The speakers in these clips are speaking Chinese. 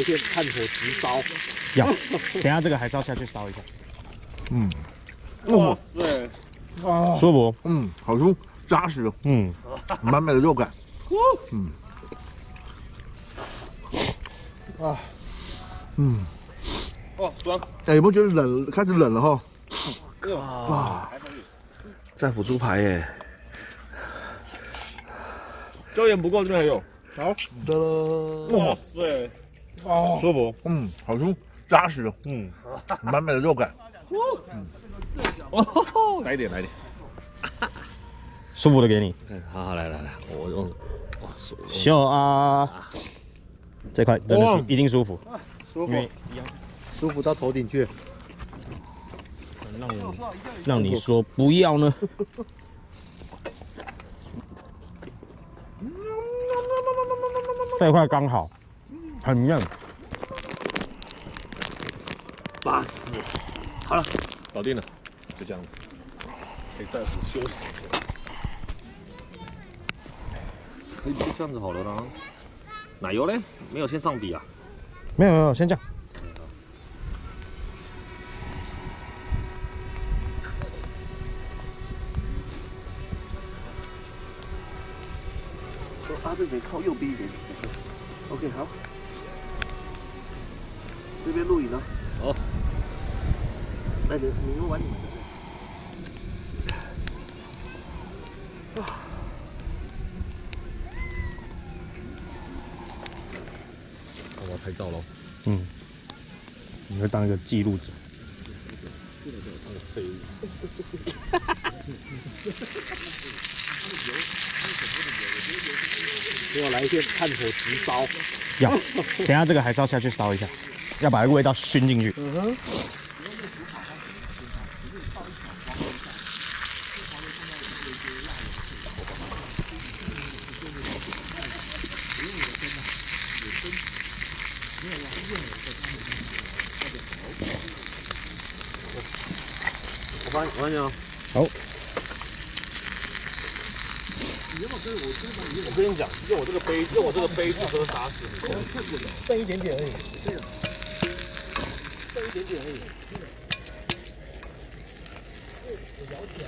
一片炭火直烧。要，等一下这个还是要下去烧一下。嗯，哇塞，啊，舒服。嗯，好酥，扎实。嗯，满满的肉感。嗯。啊，嗯。哇，爽！哎，有没有觉得冷？开始冷了哈。哇，战斧猪排耶。椒盐不够，这边还有。好的了。哇塞，哦，舒服。嗯，好酥，扎实。嗯，满满的肉感。哦，来一点，来一点。舒服的给你。好好，来，我用。哇，秀啊！这块真的是一定舒服，舒因为一样舒服到头顶去。让你说不要呢？这块刚好，很嫩。巴适。好了，搞定了，就这样子，可以暂时休息一下。可以就这样子好了啦。奶油嘞？没有先上底啊？没有，先这样。啊，这边靠右边一点。OK， 好。这边录影了。好。来，你们玩你们的。我要拍照喽。嗯，你会当一个记录者。废物。给我来一片炭火直烧。要，等一下这个还是要下去烧一下，要把那个味道熏进去。我发现啊。好。我跟你讲，用我这个杯去喝沙士，剩一点点而已。剩一点点而已。我摇起来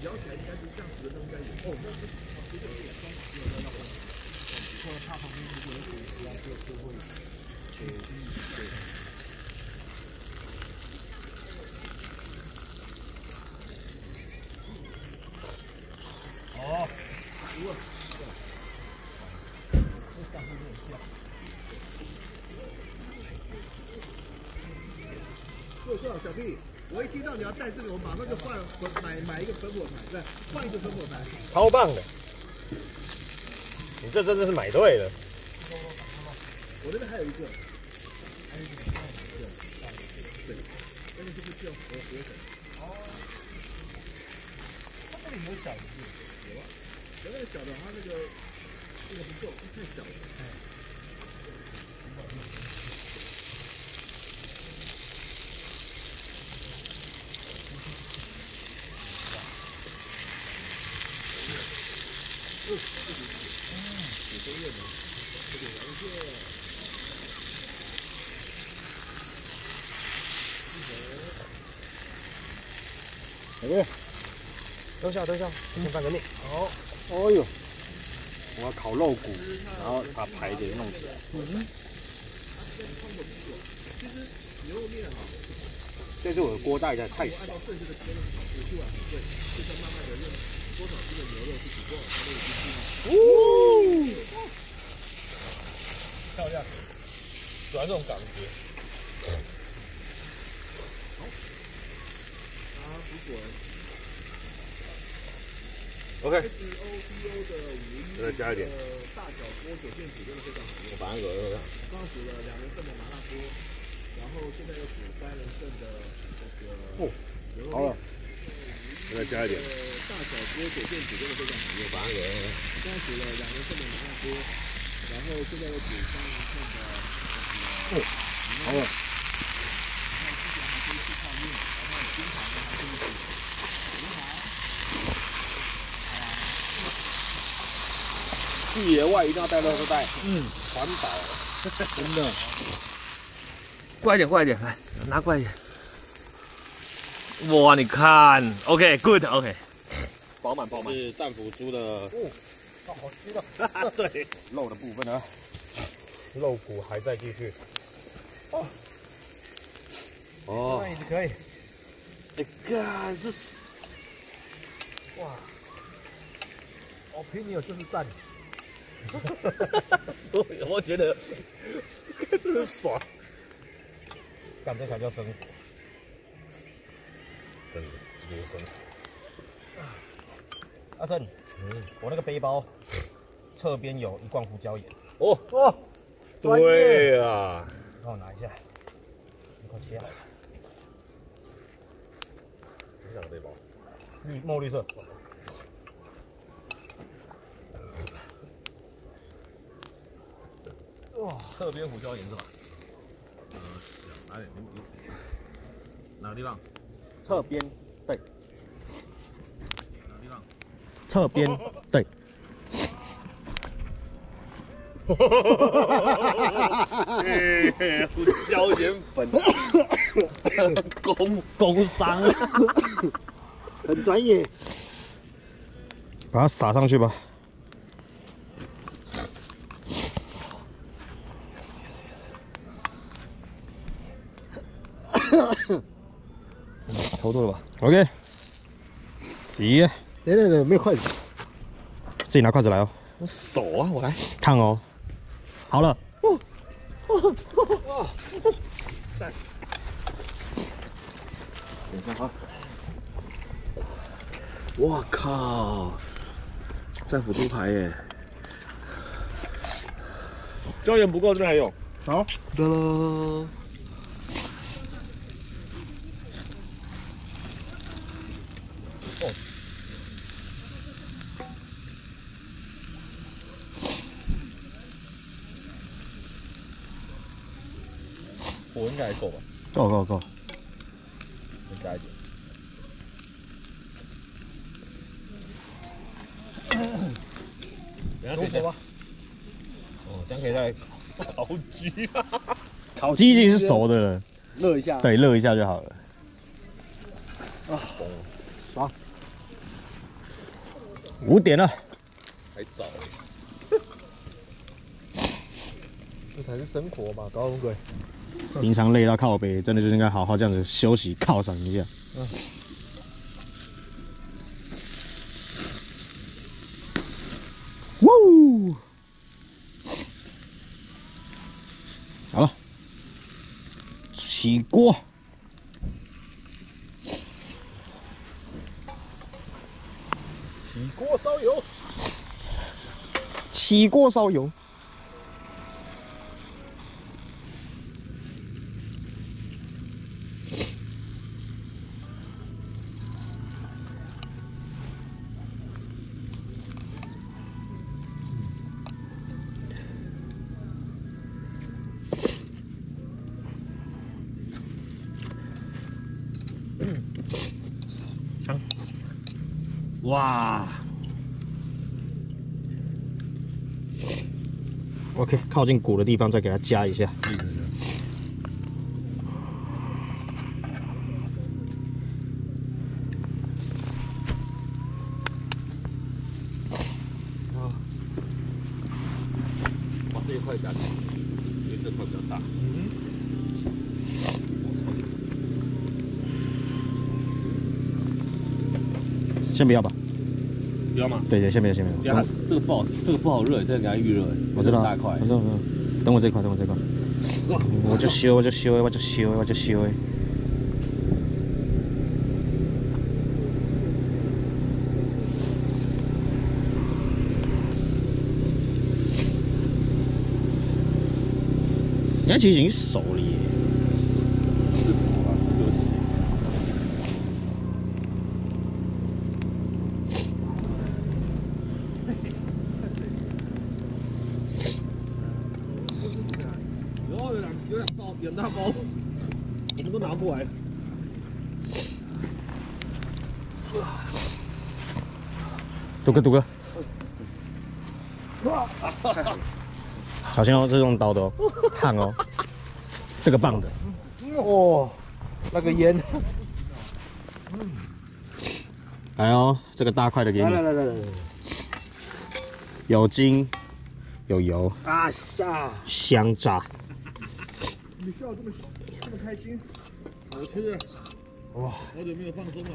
摇起来应该是这样子的，应该有。哦，那是这个也装有的。或者它旁边如果有水一样，就会哦，说小弟，我一听到你要带这个，我马上就买一个粉火台，对，换一个粉火台，超棒的，你这真的是买对了。我那边还有一个，对，那个就是叫河粉。哦，它这里有小的，有啊，有那个小的，它那个不够，太小了。哪个？等一下，先翻个面。好，哦呦，我要烤肉骨，然后把排给弄起来。牛肉面哈，这次我的锅带的太小。按照正确的时间烤出去完很贵，就是慢慢的用多少斤的牛肉去煮多少它都有进去。漂亮，喜欢这种感觉。啊，不滚。OK。SOPO 的再加一点。大小锅酒店煮真的非常好用。我把那个。刚煮了2人份的麻辣锅，然后现在又煮3人份的这个牛肉面。好了。再加一点。大小锅酒店煮真的非常好用。把那个。刚煮了2人份的麻辣锅，然后现在又煮3人份的这个。好了。去野外一定要带垃圾袋，环保。真的。过来一点，过来一点，来拿过来一点。哇，你看 ，OK，good，OK， 饱满饱满。是战斧猪的哦，好吃的。对肉的部分呢，肉骨还在继续。哦，那也可以。哎，干是，哇，Opinion 就是赞。所以我觉得真是爽，干这才叫生活。真的，这就是生活。阿正，我那个背包侧边有一罐胡椒盐，哦，专业对啊，帮我拿一下，你快切好。你哪个背包？墨绿色。哇，侧边胡椒盐是吧？哪里？哪个地方？侧边对，哪个地方？侧边对。胡椒盐粉，工商，很专业。把它撒上去吧。差不多了吧 OK， 洗，等，没有筷子。自己拿筷子来哦。我手啊，我来。看哦，好了。哇，赞！等一下哈。我靠！战斧猪排耶！椒盐不够，这边还有。好，得了。火应该还够吧？够。再加一点。等下中火吧。哦，这样可以再烤鸡啊！烤鸡已经是熟的了，热一下。对，热一下就好了。啊，爽。 5点了，还早。这才是生活嘛，高文贵。平常累到靠北，真的就是应该好好这样子休息犒赏一下。呜，好了，起锅。 起锅烧油，起锅烧油。香。哇！ OK， 靠近骨的地方再给它加一下。把这一块加进去，因为这块比较大。先不要吧。不要吗？对，先不要。这个不好热，这个给它预热。我知道，大块。我知道。等我这块。我就修。人家其实已经熟了耶。是熟了，有洗。有两包，两大包，我们都拿不来。杜哥，小心哦，这是用刀的哦，烫哦。这个棒的，哦，那个烟，来哦，这个大块的给你，来，有筋，有油，啊下，香炸。你笑这么开心，好吃。哇，好久没有放松了。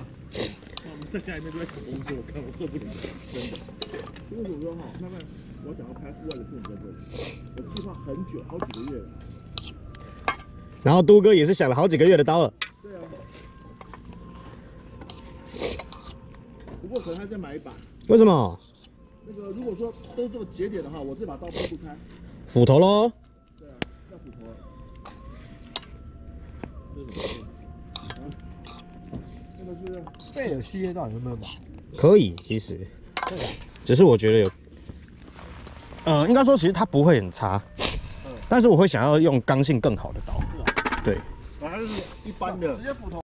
那我们在家里面都在想工作，我看我受不了，真的。因为我说哈，慢慢我想要拍户外的摄影在这里，我计划很久，好几个月了。然后都哥也是想了好几个月的刀了。对啊。不过可能还再买一把。为什么？那个如果说都做节点的话，我这把刀劈不开。斧头喽。对啊，要斧头了。那个是贝尔系列，到底有没有买？可以，其实，只是我觉得有，应该说其实它不会很差，但是我会想要用刚性更好的刀。对。还是一般的，直接斧头。